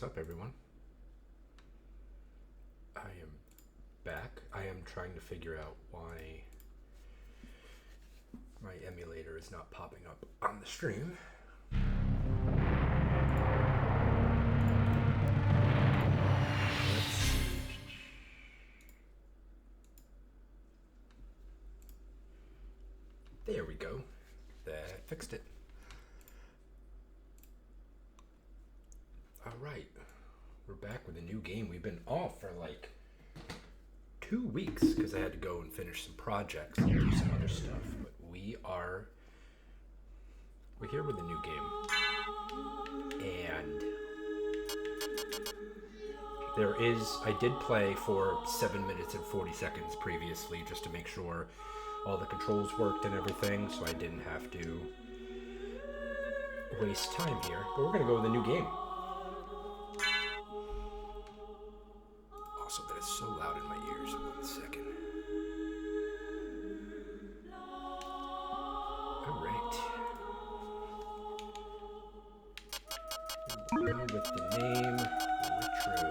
What's up, everyone? I am back. I am trying to figure out why my emulator is not popping up on the stream. Let's see. There we go. That fixed it. Alright, we're back with a new game. We've been off for like 2 weeks because I had to go and finish some projects and do some other stuff. But we're here with a new game. And I did play for 7 minutes and 40 seconds previously just to make sure all the controls worked and everything, so I didn't have to waste time here. But we're going to go with a new game. Also, that is so loud in my ears. 1 second. All right. We'll go with the name Retro.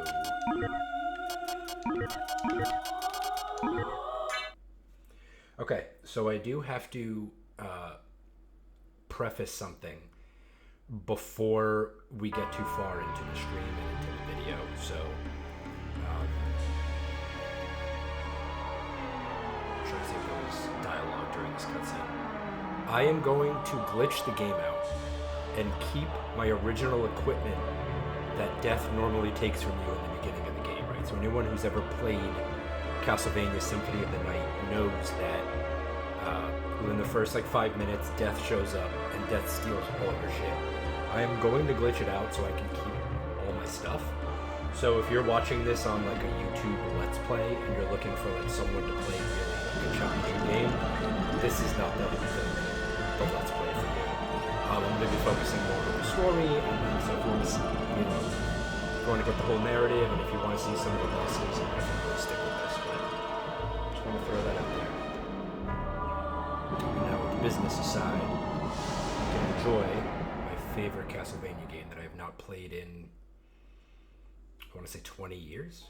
Okay, so I do have to preface something before we get too far into the stream and into the video. So dialogue during this cutscene. I am going to glitch the game out and keep my original equipment that death normally takes from you in the beginning of the game, right? So anyone who's ever played Castlevania Symphony of the Night knows that within the first 5 minutes, death shows up and death steals all your shit. I am going to glitch it out so I can keep all my stuff. So if you're watching this on a YouTube Let's Play and you're looking for someone to play really a challenging game, this is not the Let's Play for you. I'm going to be focusing more on the story, and so if you want to get the whole narrative, and if you want to see some of the bosses, you definitely stick with this. But just want to throw that out there. And now with the business aside, you can enjoy my favorite Castlevania game that I have not played in, I want to say 20 years.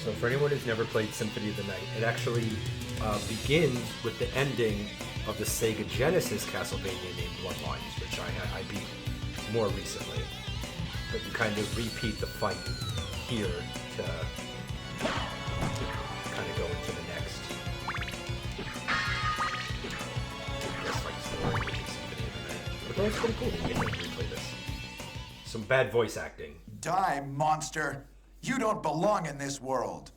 So for anyone who's never played Symphony of the Night, it actually begins with the ending of the Sega Genesis Castlevania named Bloodlines, which I beat more recently. But you kind of repeat the fight here to kind of go into the next story, which is Symphony of the Night. But it's pretty cool to get to replay this. Some bad voice acting. Die, monster! You don't belong in this world.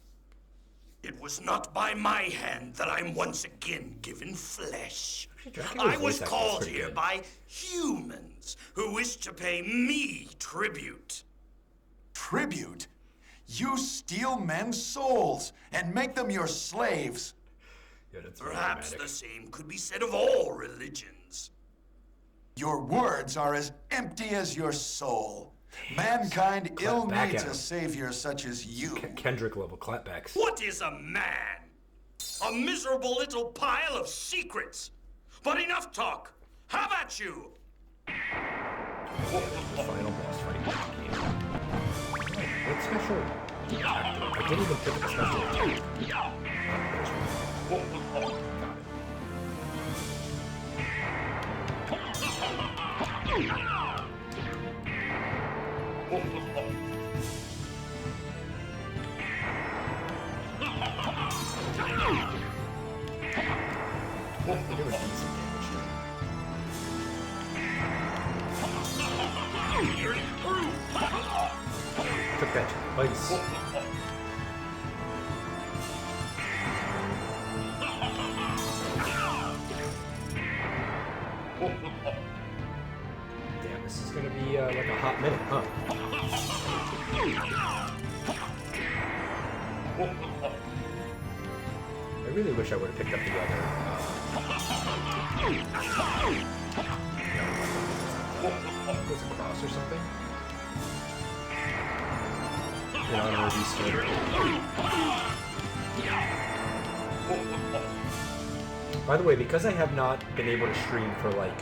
It was not by my hand that I'm once again given flesh. I was called here by humans who wish to pay me tribute. Tribute? You steal men's souls and make them your slaves. Yeah, that's perhaps the same could be said of all religions. Your words are as empty as your soul. Mankind ill needs a savior such as you. Kendrick level clapbacks. What is a man? A miserable little pile of secrets. But enough talk. How about you? Final boss fight in the game. What special actor? I didn't even pick up a special attack. Took that twice. Damn, this is gonna be like a hot minute, huh? I really wish I would have picked up the other. Was it cross or something? In honor of Easter. By the way, because I have not been able to stream for like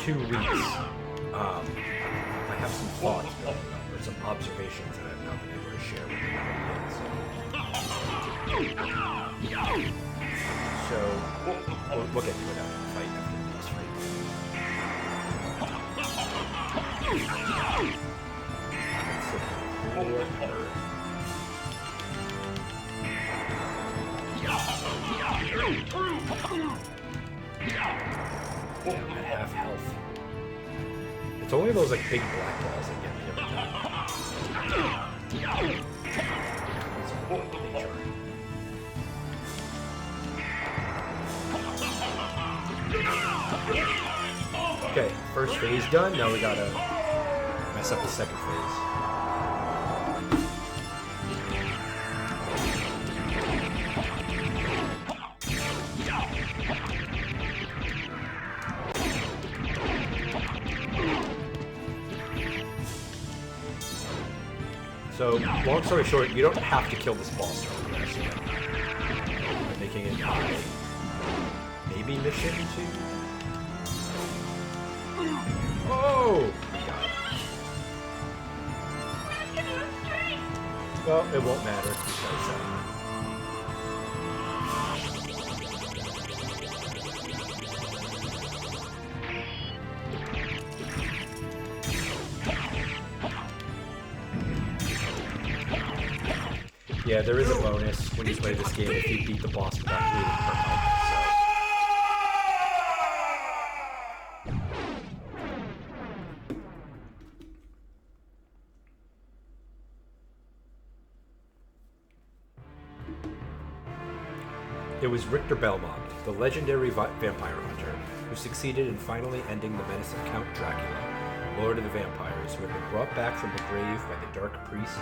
2 weeks, I have some thoughts going on, or some observations that I have not been able to share with you yet. So we'll get to it after the fight, after the boss fight. Damn, at half health. It's only those like big black balls that get me every time. Okay, first phase done. Now we gotta mess up the second phase. So, long story short, you don't have to kill this boss to progress yet. By making it high. Maybe mission 2? Oh! Well, it won't matter because yeah, there is a bonus when you play this game if you beat the boss without bleeding per health. It was Richter Belmont, the legendary vampire hunter, who succeeded in finally ending the menace of Count Dracula, Lord of the Vampires, who had been brought back from the grave by the Dark Priest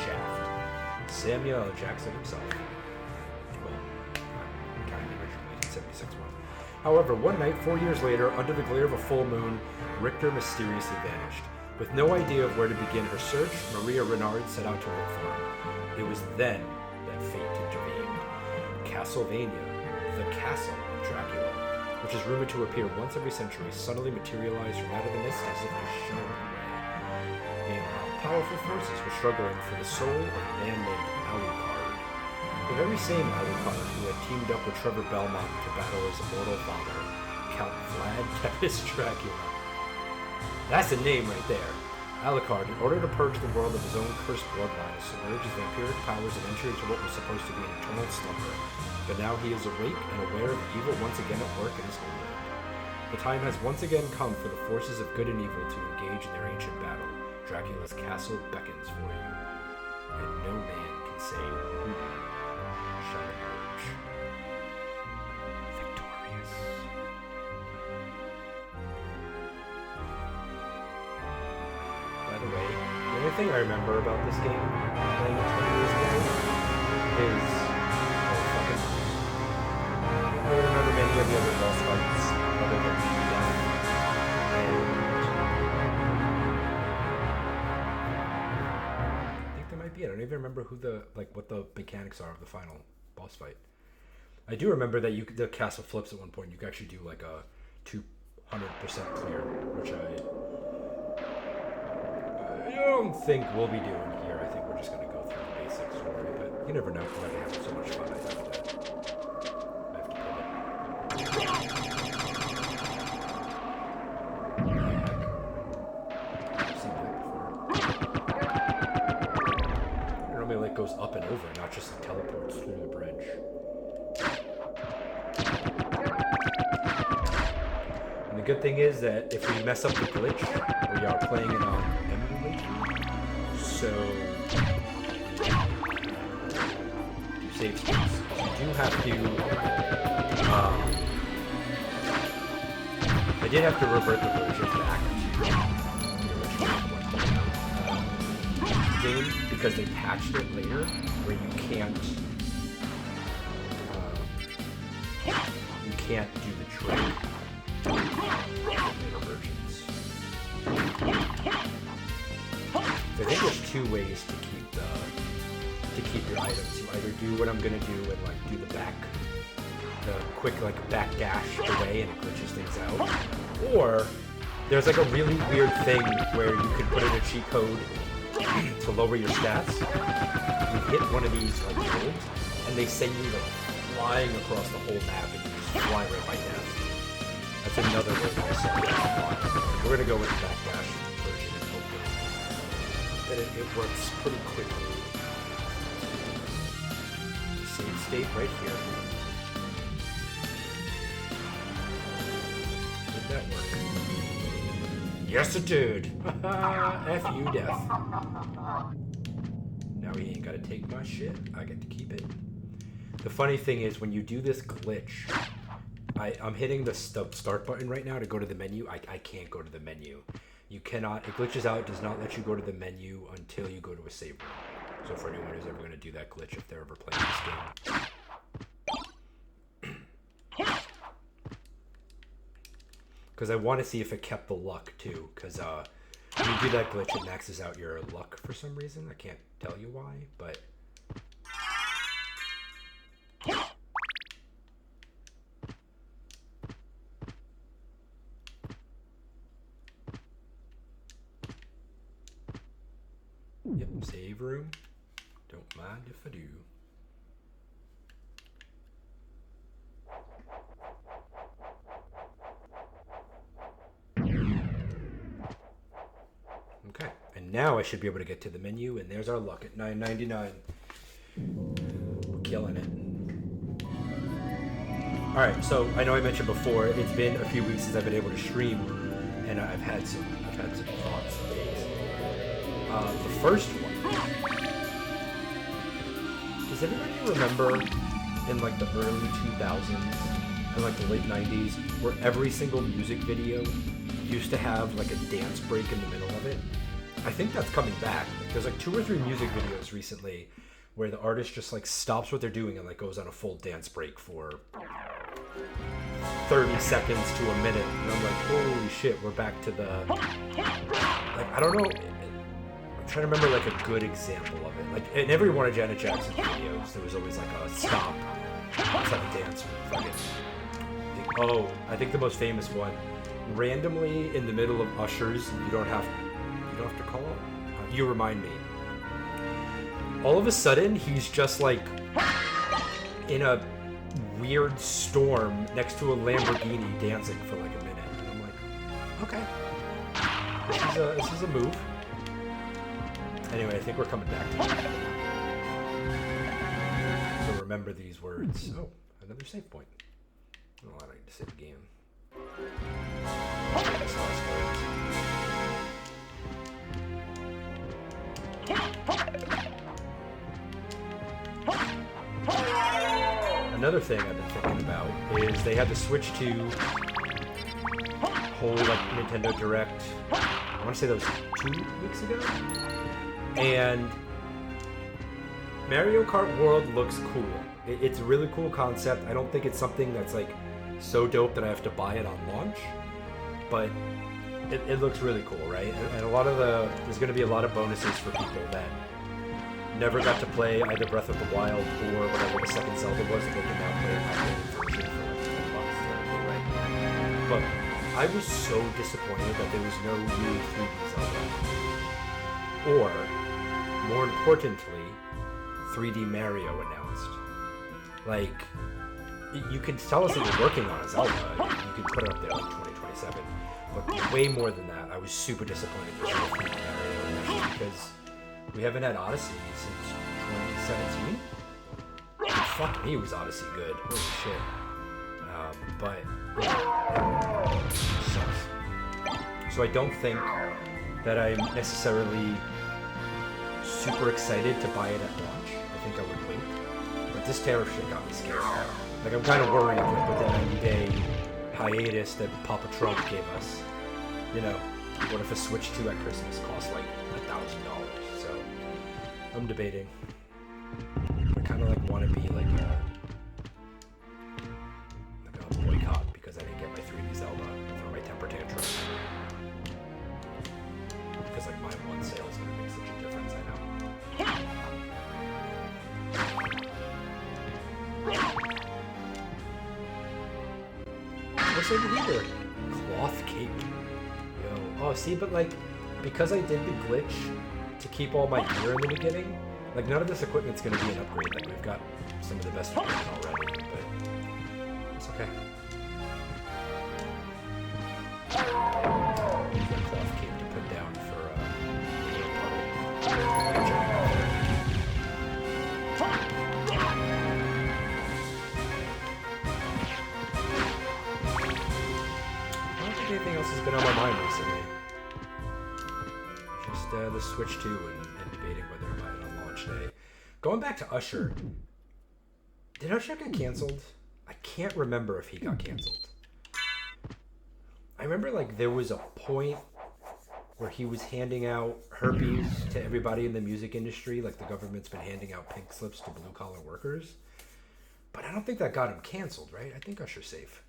Shaft, Samuel L. Jackson himself. Well, kind of originally, 76 one. However, one night, 4 years later, under the glare of a full moon, Richter mysteriously vanished. With no idea of where to begin her search, Maria Renard set out to look for him. It was then that fate intervened. Castlevania, the Castle of Dracula, which is rumored to appear once every century, suddenly materialized from out of the mist as if to show the way. Meanwhile, powerful forces were struggling for the soul of a man named Alucard. The very same Alucard who had teamed up with Trevor Belmont to battle his immortal father, Count Vlad Tepes Dracula. That's a name right there. Alucard, in order to purge the world of his own cursed bloodline, submerged his vampiric powers and entered into what was supposed to be an eternal slumber. But now he is awake and aware of evil once again at work in his homeland. The time has once again come for the forces of good and evil to engage in their ancient battle. Dracula's castle beckons for you, and no man can say who shall emerge victorious. By the way, the only thing I remember about this game, playing it 20 years ago, is I don't remember many of the other boss fights other than death. And I think that might be it. I don't even remember who what the mechanics are of the final boss fight. I do remember that the castle flips at one point. You can actually do like a 200% clear, which I don't think we'll be doing here. I think we're just going to go through the basic story, but you never know. We're having so much fun. I have to Normally it goes up and over, not just teleports through the bridge. And the good thing is that if we mess up the glitch, we are playing it on emulator, so save states. You do have to. I did have to revert the version back to the original game because they patched it later, where you can't do the trick. Later versions. So I think there's 2 ways to keep your items. You either do what I'm gonna do and like do the back the quick like back dash away and it glitches things out. Or there's like a really weird thing where you can put in a cheat code to lower your stats. You hit one of these like bulbs, and they send you like flying across the whole map, and you just fly right by death. That's another way that I saw that. We're gonna go with the backdash version and hope that it works pretty quickly. Save state right here. Did that work? Yes, it did. F you, death. Now he ain't gotta take my shit. I get to keep it. The funny thing is, when you do this glitch, I'm hitting the start button right now to go to the menu. I can't go to the menu. You cannot, it glitches out, it does not let you go to the menu until you go to a save room. So for anyone who's ever going to do that glitch, if they're ever playing this game. Because I want to see if it kept the luck too, because when you do that glitch, it maxes out your luck for some reason. I can't tell you why, but... Yep, save room. Don't mind if I do. Okay, and now I should be able to get to the menu, and there's our luck at $9.99. We're killing it. Alright, so I know I mentioned before, it's been a few weeks since I've been able to stream, and I've had some thoughts and days. The first one. Does anybody remember in like the early 2000s and like the late 90s where every single music video used to have like a dance break in the middle of it? I think that's coming back. There's like 2 or 3 music videos recently where the artist just like stops what they're doing and like goes on a full dance break for 30 seconds to a minute. And I'm like, holy shit, we're back to the... Like, I don't know... I'm trying to remember like a good example of it. Like in every one of Janet Jackson's videos, there was always like a stop. Let's have a dance. I think the most famous one. Randomly in the middle of Usher's, you don't have to call it. You remind me. All of a sudden, he's just like in a weird storm next to a Lamborghini dancing for like a minute. And I'm like, okay, this is a move. Anyway, I think we're coming back to it. So remember these words. Oh, another save point. Oh, I don't need to save the game. Famous last words. Another thing I've been thinking about is they had to switch to whole like Nintendo Direct. I want to say that was 2 weeks ago. And Mario Kart World looks cool. It's a really cool concept. I don't think it's something that's like so dope that I have to buy it on launch, but it looks really cool, right? And a lot of there's going to be a lot of bonuses for people that never got to play either Breath of the Wild or whatever the second Zelda was, and they can now play an updated version for like $10, right? But I was so disappointed that there was no new 3D Zelda. Or, more importantly, 3D Mario announced. Like, you can tell us that you're working on a Zelda. You can put it up there like 2027. But way more than that, I was super disappointed there's no 3D Mario announced because we haven't had Odyssey since 2017. Fuck me, was Odyssey good. Holy shit. But it sucks. So I don't think that I'm necessarily super excited to buy it at launch. I think I would wait. But this tariff shit got me scared. Like, I'm kind of worried with the 90-day hiatus that Papa Trump gave us. You know, what if a Switch 2 at Christmas costs like $1,000? So, I'm debating. I kind of like want to be like a boycott because I didn't get my 3D Zelda for my temper tantrum. Because like my one sale is going to make such a difference, I know. what's over here? Cloth cape. Yo. Oh, see, but like, because I did the glitch to keep all my gear in the beginning, like none of this equipment's gonna be an upgrade. Like we've got some of the best equipment already, but it's okay. Use that cloth cape to put down for I don't think anything else has been on my mind recently. Just the Switch 2 and debating whether to buy it on launch day. Going back to Usher, did Usher get canceled? I can't remember if he got canceled. I remember like there was a point where he was handing out herpes to everybody in the music industry, like the government's been handing out pink slips to blue-collar workers. But I don't think that got him canceled, right? I think Usher's safe,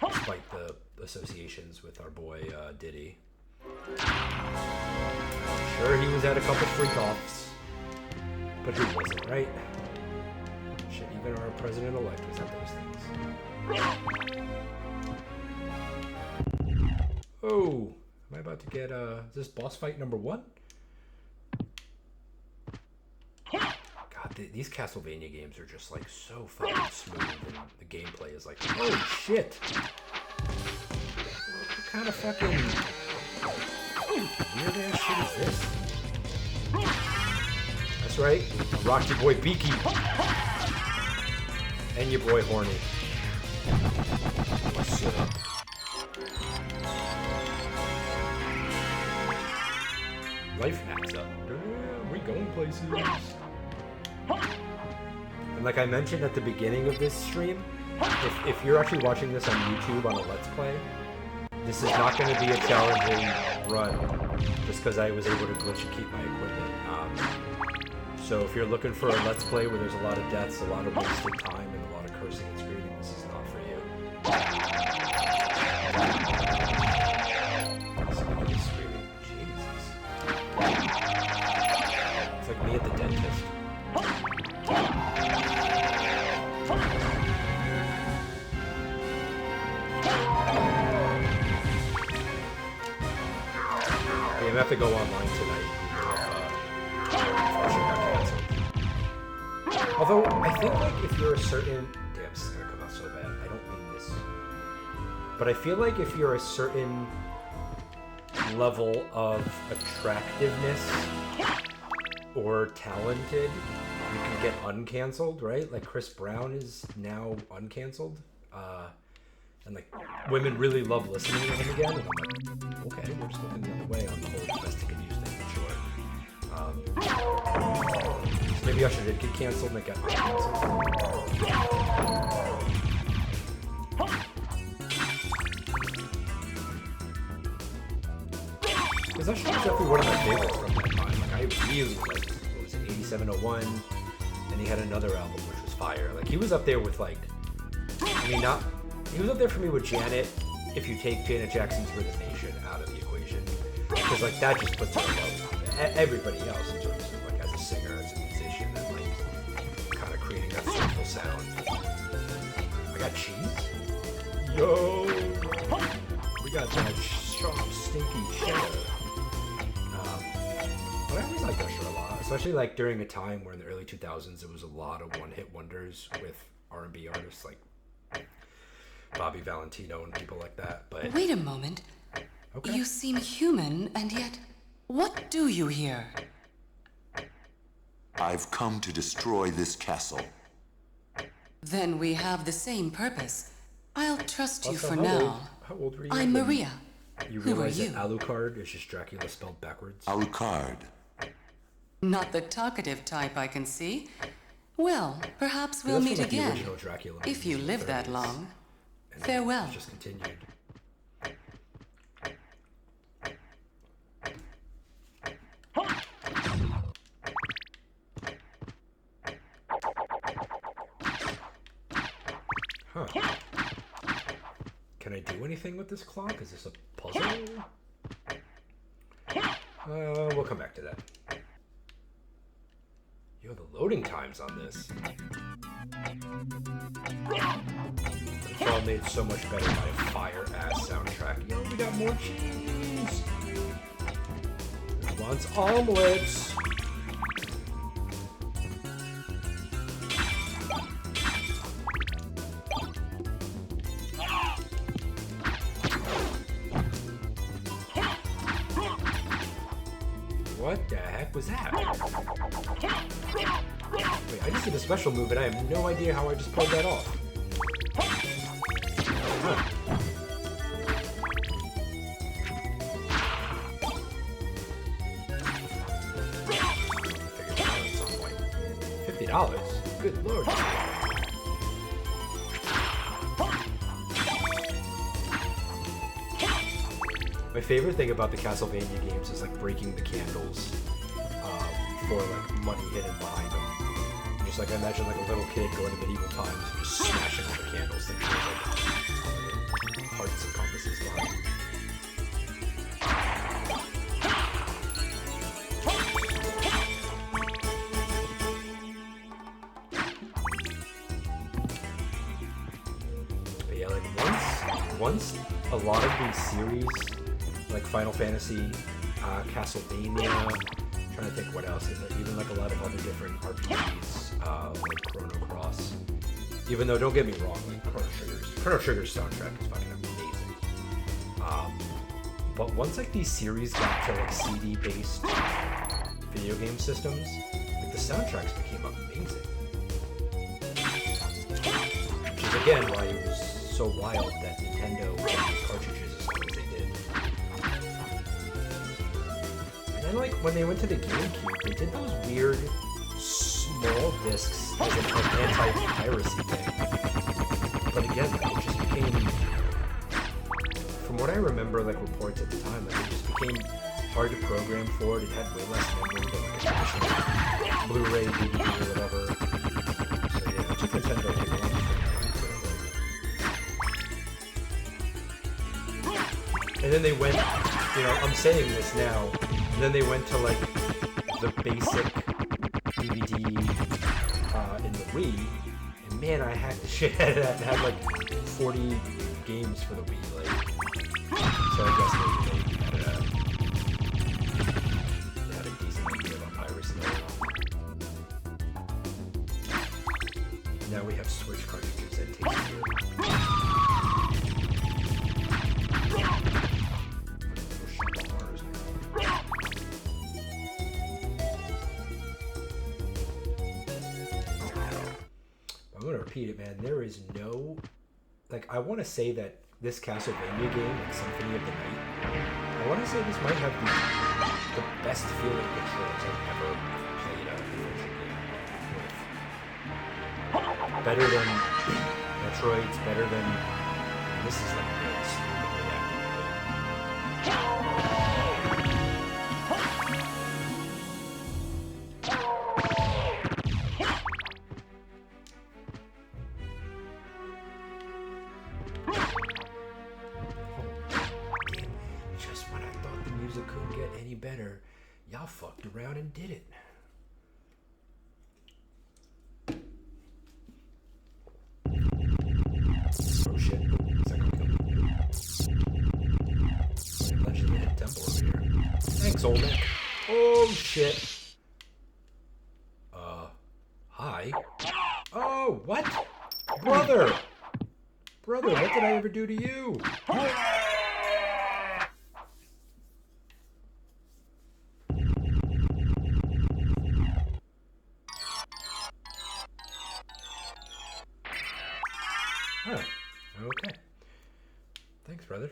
despite the associations with our boy Diddy. Sure, he was at a couple freak-offs, but who wasn't, right? Shit, even our president-elect was at those things. Oh, am I about to get, is this boss fight number 1? God, these Castlevania games are just, like, so fucking smooth, and the gameplay is like, oh, shit! What kind of fucking weird-ass shit is this? That's right, rock your boy Beaky. And your boy Horny. What's up? Life max up. We going places. And like I mentioned at the beginning of this stream, if you're actually watching this on YouTube on a Let's Play, this is not going to be a challenging run, just because I was able to glitch and keep my equipment. So if you're looking for a Let's Play where there's a lot of deaths, a lot of wasted time, and a lot of cursing and screaming, this is not for you. It's like me at the dentist. Yeah, I'm gonna have to go online tonight. Although, I think like if you're a certain... Damn, this is gonna come out so bad. I don't mean this. But I feel like if you're a certain level of attractiveness or talented, you can get uncanceled, right? Like Chris Brown is now uncanceled. And like women really love listening to him again. And I'm like, okay, we're just looking the other way on the whole domestic abuse thing, for sure. So maybe Usher did get canceled and it got uncanceled. Because Usher was definitely one of my favorites from that time. Like, I really liked, what was it, 8701, and he had another album which was fire. Like, he was up there with, like, I mean, not, he was up there for me with Janet, if you take Janet Jackson's Rhythm Nation out of the equation. Because, like, that just puts her above everybody else in terms of, like, as a singer, as a musician, and, like, kind of creating that soulful sound. I got cheese? Yo! We got that sharp, stinky cheddar. But I always liked Usher a lot, especially like during a time where in the early 2000s there was a lot of one-hit wonders with R&B artists like Bobby Valentino and people like that. But wait a moment. Okay. You seem human, and yet, what do you here? I've come to destroy this castle. Then we have the same purpose. I'll trust you Also, for now. How old were you? I'm Maria. You Who are realize you? that Alucard is just Dracula spelled backwards? Alucard. Not the talkative type, I can see. Well, perhaps we'll That's meet from, like, the again. original Dracula If you movies in the live that 30s. long. And Farewell. It just continued. Huh. Can I do anything with this clock? Is this a puzzle? We'll come back to that. Yo, the loading times on this. It's all made so much better by a fire-ass soundtrack. Yo, we got more cheese! Who wants omelets? What the heck was that? Wait, I just did a special move and I have no idea how I just pulled that off. Huh. Figured that out at some point. $50? Good lord. My favorite thing about the Castlevania games is like breaking the candles for like money hidden behind them. Just like I imagine like a little kid going to medieval times and just smashing all the candles, thinking there's like hearts and compasses behind. But yeah, like once a lot of these series, like Final Fantasy, Castlevania, I'm trying to think what else, even like a lot of other different RPGs, like Chrono Cross. Even though, don't get me wrong, like Chrono Trigger's soundtrack is fucking amazing. But once like these series got to like CD-based video game systems, like the soundtracks became amazing. Which is again why it was so wild that Nintendo made cartridges as long as they did. And then like when they went to the GameCube, they did those weird small discs as an anti-piracy thing. But again, it just became, from what I remember, like reports at the time, like it just became hard to program for it. It had way less memory than like a traditional Blu-ray, DVD, or whatever. So yeah, it took Nintendo like a long time to get it. And then they went, you know, I'm saying this now, and then they went to like the basic DVD in the Wii, and man, I had shit had like 40 games for the Wii, like, so I guess they had a decent idea about piracy. Now we have Switch cartridges that take a year. I'm gonna repeat it, man. There is no, like, I want to say that this Castlevania game, like Symphony of the Night, I want to say this might have the best feeling controls I've ever played a adventure game with. Better than Metroid's, better than, this is like really stupidly couldn't get any better, y'all fucked around and did it. Oh shit. Is that gonna kill me? Allegedly hit temple over here. Thanks, old man. Oh shit. Hi. Oh, what? Brother! Brother, what did I ever do to you? Huh. Okay. Thanks, brother.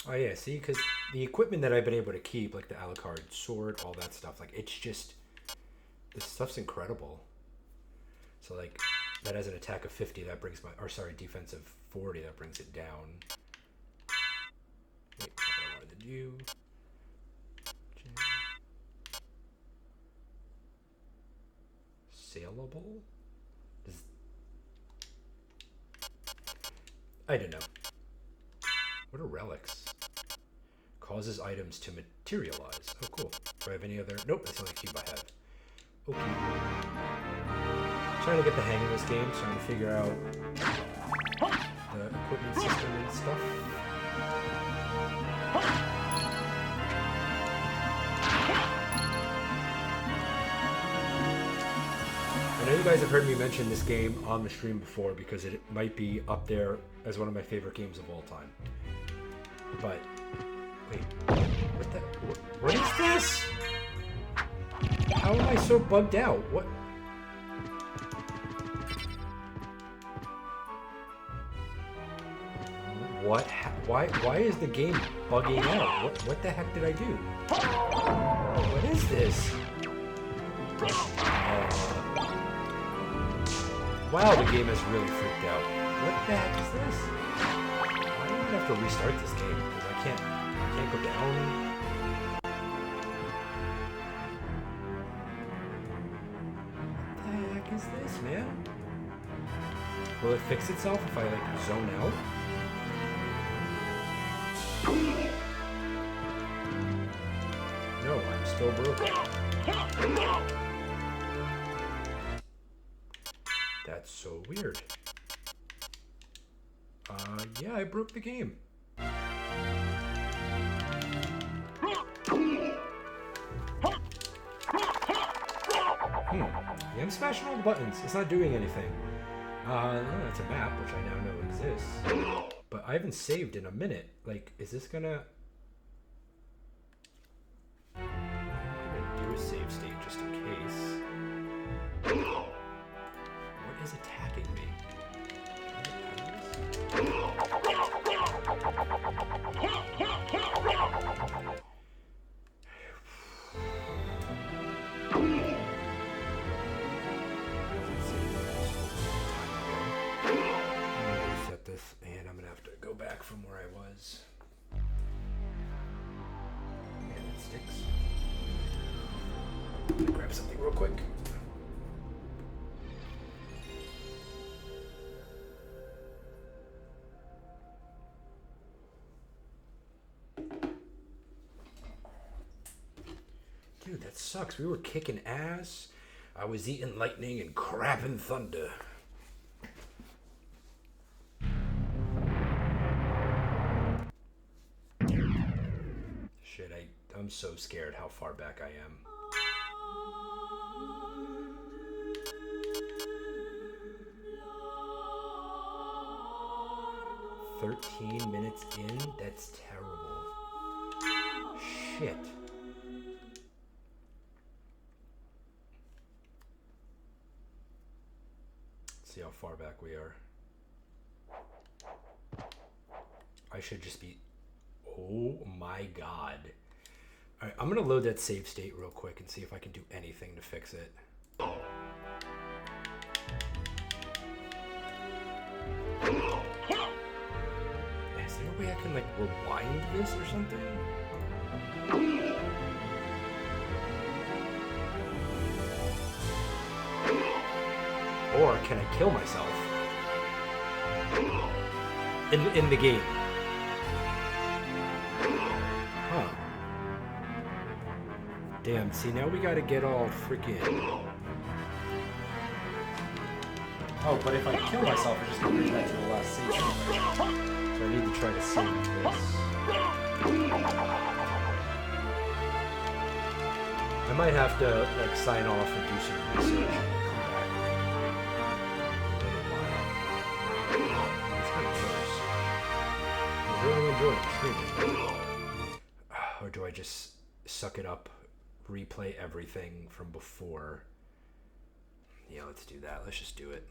Oh yeah, see, because the equipment that I've been able to keep, like the Alucard sword, all that stuff, like it's just, this stuff's incredible. So like, that has an attack of 50, that brings my, or sorry, defense of 40, that brings it down. Wait, what I wanted to do. Saleable? I don't know. What are relics? Causes items to materialize. Oh, cool. Do I have any other? Nope, that's the only cube I have. Okay. Trying to get the hang of this game, trying to figure out the equipment system and stuff. I know you guys have heard me mention this game on the stream before because it might be up there as one of my favorite games of all time. But, wait, what is this? How am I so bugged out? What? What? Why is the game bugging out? What the heck did I do? What is this? Wow, the game has really freaked out. What the heck is this? Why do I have to restart this game? Because I can't go down. What the heck is this, man? Will it fix itself if I like zone out? No, I'm still broken. That's so weird. Yeah, I broke the game. Yeah, I'm smashing all the buttons. It's not doing anything. No, that's a map, which I now know exists. But I haven't saved in a minute. Like, is this gonna... I'm gonna do a save state just in case. What is attacking me? Reset this, and I'm gonna have to go back from where I was. And it sticks. I'm gonna grab something real quick. Dude, that sucks. We were kicking ass. I was eating lightning and crapping thunder. Shit, I'm so scared how far back I am. "13 minutes in? That's terrible. Shit. See how far back we are. I should just be... Oh my god. Alright, I'm gonna load that save state real quick and see if I can do anything to fix it. Is there a way I can like rewind this or something? Or can I kill myself in the game? Huh. Damn, see now we gotta get all freaking... Oh, but if I kill myself, I just gonna bring that to the last save. So I need to try to save this. I might have to like sign off and do some research. Really enjoying streaming. Or do I just suck it up, replay everything from before? Yeah, let's do that. Let's just do it.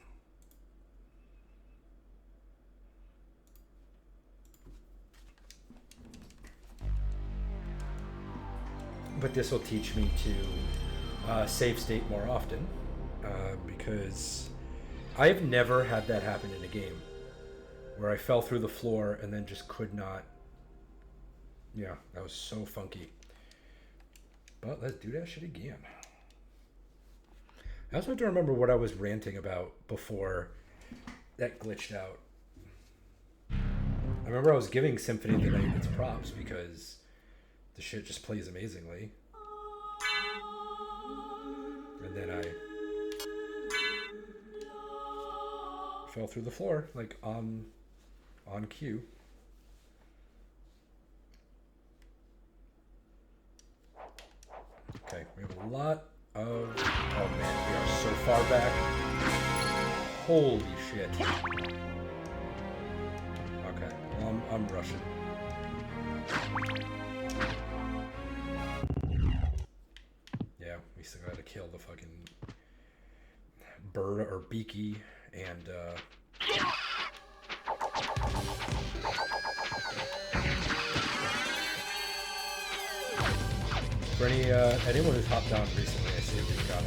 But this will teach me to save state more often, because I've never had that happen in a game where I fell through the floor and then just could not. Yeah, that was so funky. But let's do that shit again. I also have to remember what I was ranting about before that glitched out. I remember I was giving Symphony the night its props because the shit just plays amazingly. And then I fell through the floor, like on cue. Okay, we have a lot of... Oh man, we are so far back. Holy shit. Okay, well, I'm rushing. Yeah, we still gotta kill the fucking bird or beaky and for anyone who's hopped on recently, I see we've got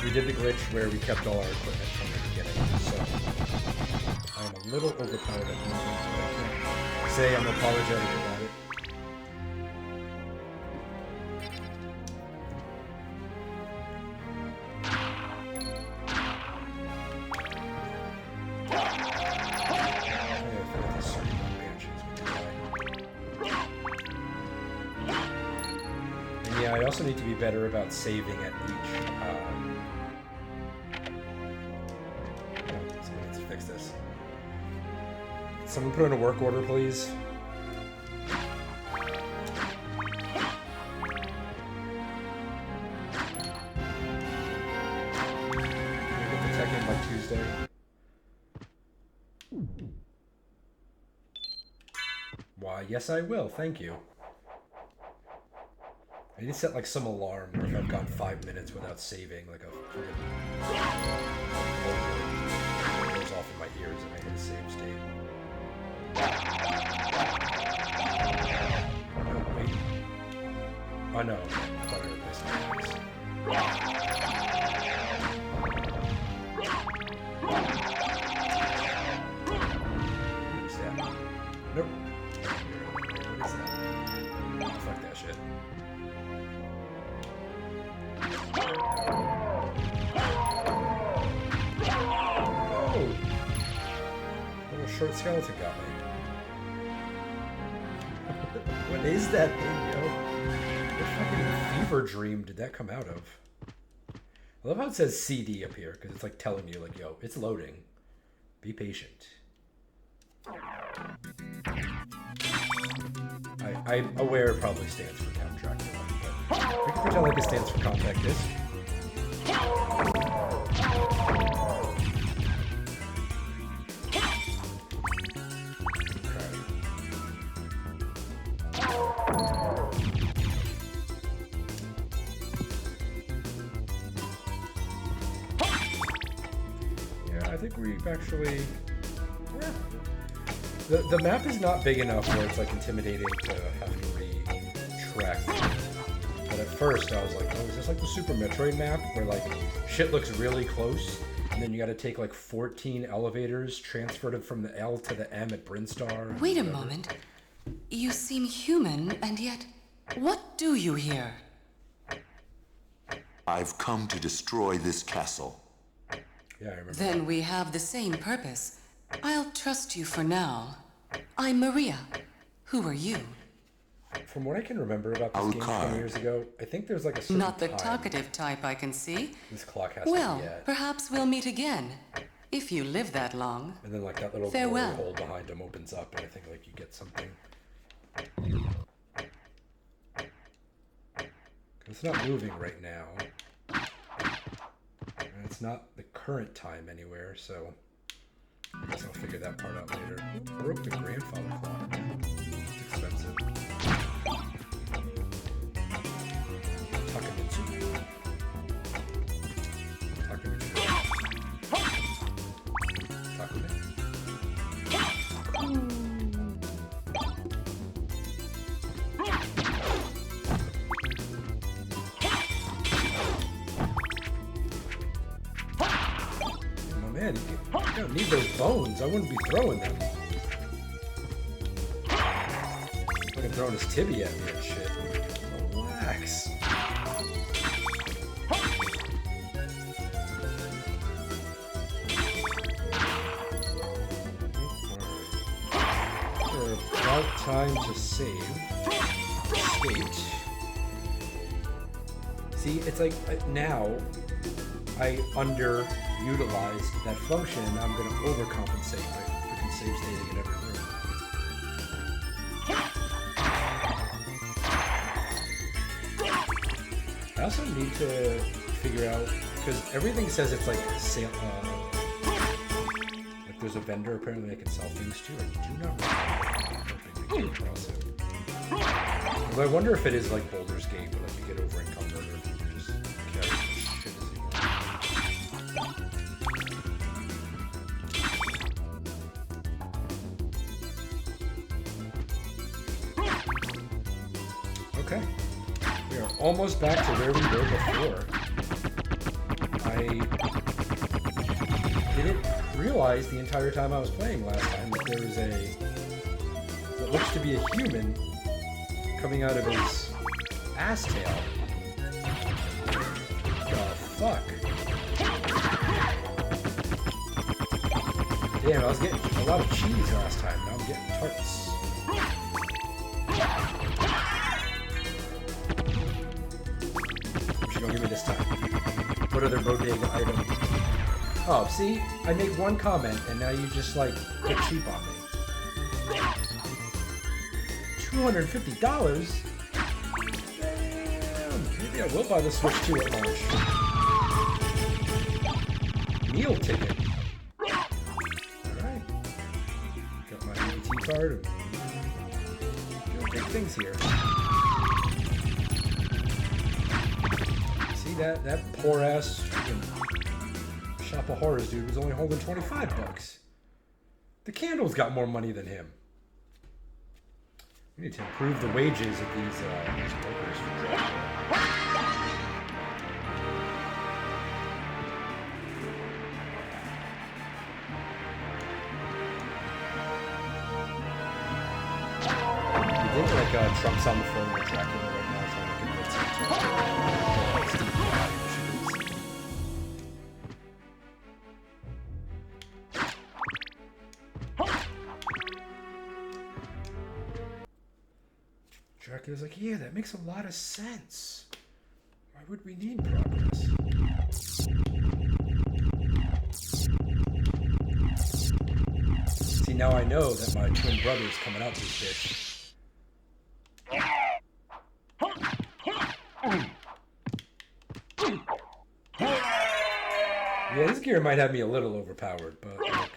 we did the glitch where we kept all our equipment from the beginning, so I'm a little overpowered at the moment, but I can't say I'm apologetic about it. I also need to be better about saving at each. Someone needs to fix this. Can someone put in a work order, please? Can we get the tech in by Tuesday? Why, yes I will, thank you. I need to set like some alarm where if I've gone 5 minutes without saving, like a freaking goes off in my ears and I hit a save state. Oh, wait. Oh no, I thought I replaced my axe. What is that? Nope. What is that? Oh, fuck that shit. Oh! Little short skeleton got me. What is that thing, yo? What fucking fever dream did that come out of? I love how it says CD up here, because it's like telling you, like, yo, it's loading. Be patient. I'm aware it probably stands for Count Dracula, but we can pretend like it stands for Contact Disc. Yeah, I think we've actually... Yeah. The map is not big enough where it's like intimidating to have to retrack. But at first I was like, oh, is this like the Super Metroid map where like shit looks really close and then you gotta take like 14 elevators, transfer it from the L to the M at Brinstar? Wait a moment. You seem human, and yet, what do you here? I've come to destroy this castle. Yeah, I remember. Then we have the same purpose. I'll trust you for now. I'm Maria. Who are you? From what I can remember about this game 20 years ago, I think there's like a certain Not the time talkative type, I can see. this clock has to Well, be at. perhaps we'll meet again. If you live that long. And then like that little Farewell. glory hole behind him opens up and I think like you get something. It's not moving right now. And it's not the current time anywhere, so I guess I'll figure that part out later. Who broke the grandfather clock? It's expensive. Takamitsu. Takamitsu. Takumi. Man, you don't need those bones. I wouldn't be throwing them. Fucking throwing his tibia at me and shit. Relax. About time to save. State. See, it's like now I underutilized that function. I'm going to overcompensate by freaking save stating in every room. I also need to figure out, because everything says it's like sale, like there's a vendor apparently that can sell things too. I do not really also. Although I wonder if it is like Baldur's Gate, where like you get over encumbered or if you can just carry as much shit as you want. Okay. We are almost back to where we were before. I didn't realize the entire time I was playing last time that there was what looks to be a human coming out of his ass tail. The fuck? Damn, I was getting a lot of cheese last time. Now I'm getting tarts. What you gonna give me this time? What other bodega item? Oh, see? I made one comment and now you just like get cheap on me. $250? Damn, maybe I will buy the Switch 2 at launch. Meal ticket. Alright. Got my EBT card. Doing big things here. See that poor ass Shop of Horrors dude was only holding 25 bucks. The Candle's got more money than him. We need to improve the wages of these workers for Dracula. You think like Trump's on the phone with Dracula right now trying to convince him to Steve Dracula's like, yeah, that makes a lot of sense. Why would we need progress? See, now I know that my twin brother's coming out this bitch. Yeah, this gear might have me a little overpowered, but like,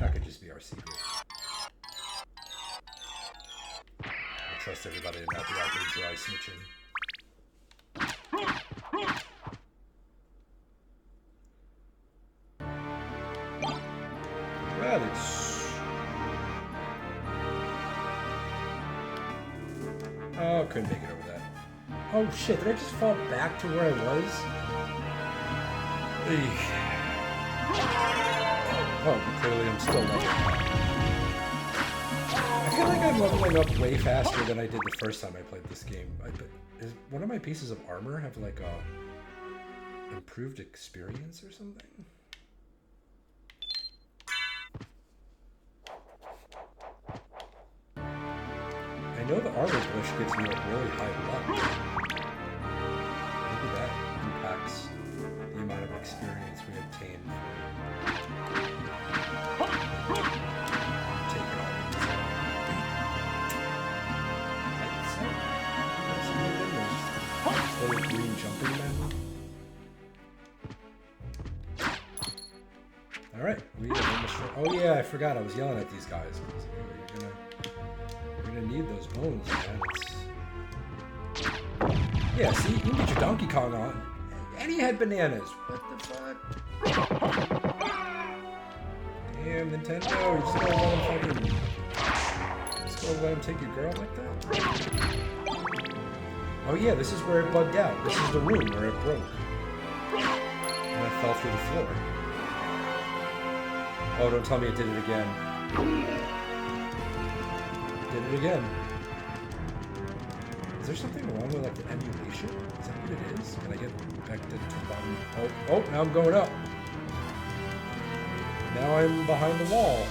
that could just be our secret. I trust everybody to not be out there dry snitching. Well, oh, couldn't make it over that. Oh shit, did I just fall back to where I was? Eesh. Oh, clearly I'm still leveling up. I feel like I'm leveling up way faster than I did the first time I played this game. Is one of my pieces of armor have like a improved experience or something? I know the armor bush gives me like really high luck. Maybe that impacts the amount of experience we obtain for taking all these little green jumping men. Alright, we have almost. Oh yeah, I forgot I was yelling at these guys. You're gonna need those bones, man. Yeah, see, you can get your Donkey Kong on. And he had bananas. What the fuck? Damn, Nintendo, you're still gonna let him still let him take your girl like that? Oh yeah, this is where it bugged out. This is the room where it broke. And I fell through the floor. Oh, don't tell me it did it again. Did it again. Is there something wrong with like the emulation? Is that what it is? Can I get back to the bottom? Oh, now I'm going up. Now I'm behind the wall.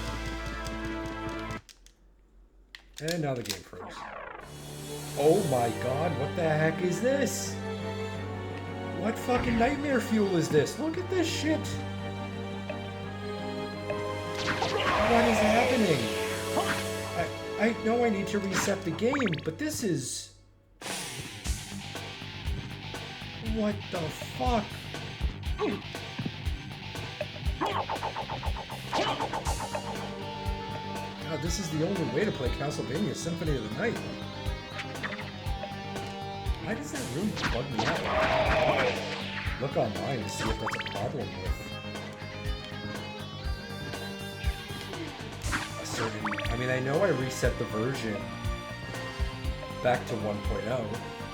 And now the game froze. Oh my god, what the heck is this? What fucking nightmare fuel is this? Look at this shit. What is happening? I know I need to reset the game, but this is... What the fuck? God, this is the only way to play Castlevania Symphony of the Night. Why does that room bug me out? Look online to see if that's a problem with a certain... I mean, I know I reset the version back to 1.0,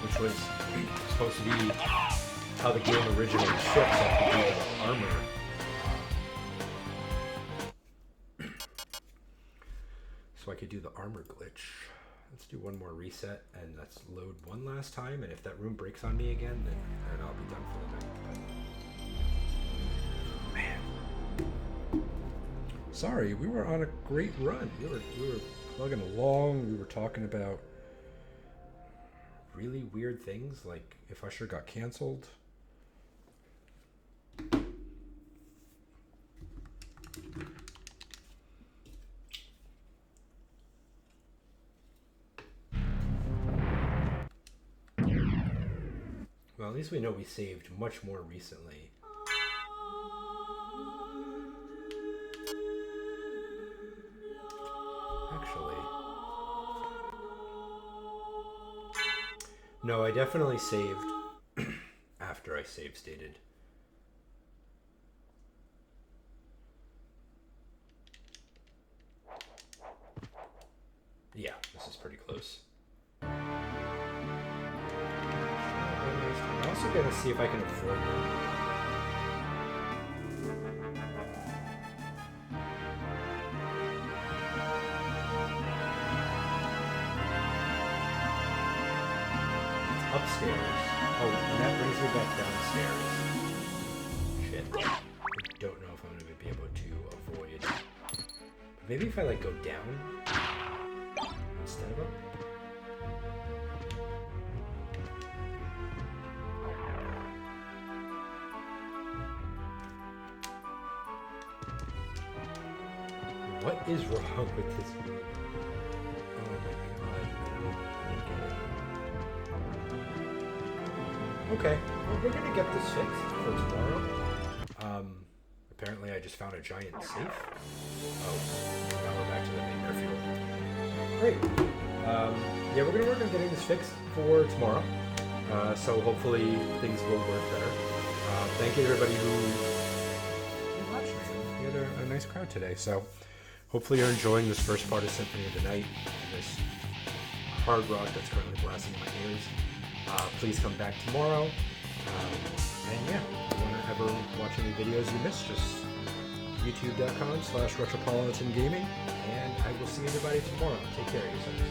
which was supposed to be how the game originally shipped after the armor. So I could do the armor glitch. Let's do one more reset and let's load one last time. And if that room breaks on me again, then I'll be done for the night. Man, sorry, we were on a great run. We were plugging along. We were talking about really weird things, like if Usher got canceled. Well, at least we know we saved much more recently. Actually, no, I definitely saved after I save stated. Yeah, this is pretty close. I'm also going to see if I can afford them. It's upstairs. Oh, and that brings me back downstairs. Shit. I don't know if I'm going to be able to avoid. But maybe if I like go down instead of up. What is wrong with this movie? Oh my god, I don't get it. Okay, well, we're gonna get this fixed for tomorrow. Apparently I just found a giant safe. Oh, now we're back to the main airfield. Great. Yeah, we're gonna work on getting this fixed for tomorrow. So hopefully things will work better. Thank you to everybody who watched me. We had a nice crowd today, so hopefully you're enjoying this first part of Symphony of the Night and this hard rock that's currently blasting in my ears. Please come back tomorrow. And yeah, if you want to ever watch any videos you missed, just youtube.com/retropolitangaming. And I will see everybody tomorrow. Take care of yourselves.